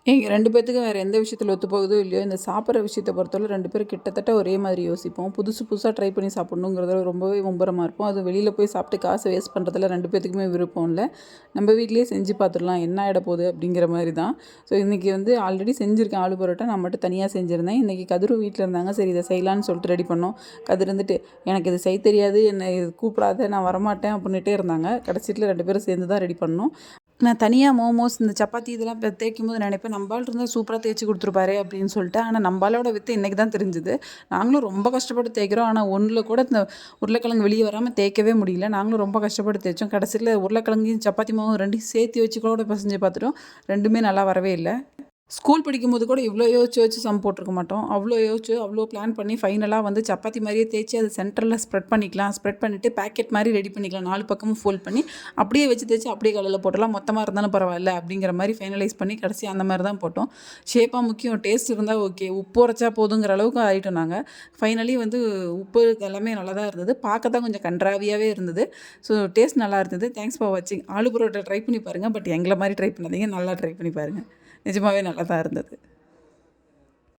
எங்க 2 பேத்துக்கும் வேறு எந்த விஷயத்துல ஒத்து போகுதோ இல்லையோ, இந்த சாப்பிட்ற விஷயத்த பொறுத்தவரை 2 பேரும் கிட்டத்தட்ட ஒரே மாதிரி யோசிப்போம். புதுசு புதுசா ட்ரை பண்ணி சாப்பிடணுங்கிறதுல ரொம்பவே மும்பரமா இருப்போம். அதுவும் வெளியில போய் சாப்பிட்டு காசு வேஸ்ட் பண்ணுறதுல 2 பேத்துக்குமே விருப்பம் இல்ல. நம்ம வீட்லயே செஞ்சு பார்த்துடலாம், என்ன ஆயிட போகுது அப்படிங்கிற மாரி தான். ஸோ இன்றைக்கி வந்து ஆல்ரெடி செஞ்சுருக்கேன் ஆலு பரோட்டா. நான் மட்டும் தனியா செஞ்சிருந்தேன். இன்றைக்கி கதிரும் வீட்ல இருந்தாங்க. சரி இதை செய்யலான்னு சொல்லிட்டு ரெடி பண்ணோம். கதிர் இருந்துட்டு, "எனக்கு இது செய்ய தெரியாது, என்னை இது கூப்பிடாத, நான் வரமாட்டேன்" அப்படின்னுட்டே இருந்தாங்க. கடைசில 2 பேரும் சேர்ந்து தான் ரெடி பண்ணோம். நான் தனியா மோமோஸ், இந்த சப்பாத்தி இதெல்லாம் தேய்க்கும்போது நினைப்பேன், "நம்ப ஆள் இருந்தா சூப்பரா தேய்ச்சு குடுத்துருப்பாரே!" அப்படின்னு சொல்லிட்டு. ஆனா நம்ப ஆளோட வித்து இன்னைக்கு தான் தெரிஞ்சுது. நாங்களும் ரொம்ப கஷ்டப்பட்டு தேய்க்கிறோம். ஆனா ஒண்ணுல கூட இந்த உருளைக்கிழங்கு வெளிய வராம தேய்க்கவே முடியல. நாங்களும் ரொம்ப கஷ்டப்பட்டு தேய்ச்சோம். கடைசில உருளைக்கிழங்கையும், சப்பாத்தி மாவும் 2யும் சேர்த்து வச்சு கூட பெசஞ்சு பார்த்துட்டோம். 2மே நல்லா வரவே இல்ல. ஸ்கூல் படிக்கும்போது கூட இவ்வளோ யோசிச்சு யோசிச்சு சம் போட்டிருக்க மாட்டோம். அவ்வளோ யோசிச்சு, அவ்வளோ பிளான் பண்ணி ஃபைனலா வந்து சப்பாத்தி மாரியே தேய்ச்சு அது சென்டர்ல ஸ்ப்ரெட் பண்ணிக்கலாம். ஸ்ப்ரெட் பண்ணிட்டு பேக்கெட் மாரி ரெடி பண்ணிக்கலாம். 4 பக்கமும் ஃபோல்ட் பண்ணி அப்படியே வச்சு தேய்ச்சு அப்படியே கல்லுல போட்டுடலாம். மொத்தமா இருந்தாலும் பரவாயில்ல அப்படிங்கிற மாரி ஃபைனலைஸ் பண்ணி கடைசியா அந்த மாரி தான் போட்டோம். ஷேப்பா முக்கியம், டேஸ்ட் இருந்தா ஓகே. உப்பு உரைச்சா போதுங்கிற அளவுக்கு ஆயிட்டோம் நாங்க. ஃபைனலி வந்து உப்பு எல்லாமே நல்லா தான் இருந்தது. பார்க்க தான் கொஞ்சம் கண்றாவியாவே இருந்தது. ஸோ டேஸ்ட் நல்லா இருந்தது. தேங்க்ஸ் ஃபார் வாட்சிங். ஆலு பரோட்டா ட்ரை பண்ணி பாருங்க. பட் எங்கள மாரி ட்ரை பண்ணாதீங்க. நல்லா ட்ரை பண்ணி பாருங்க. நிஜமாவே நல்லா தான் இருந்தது.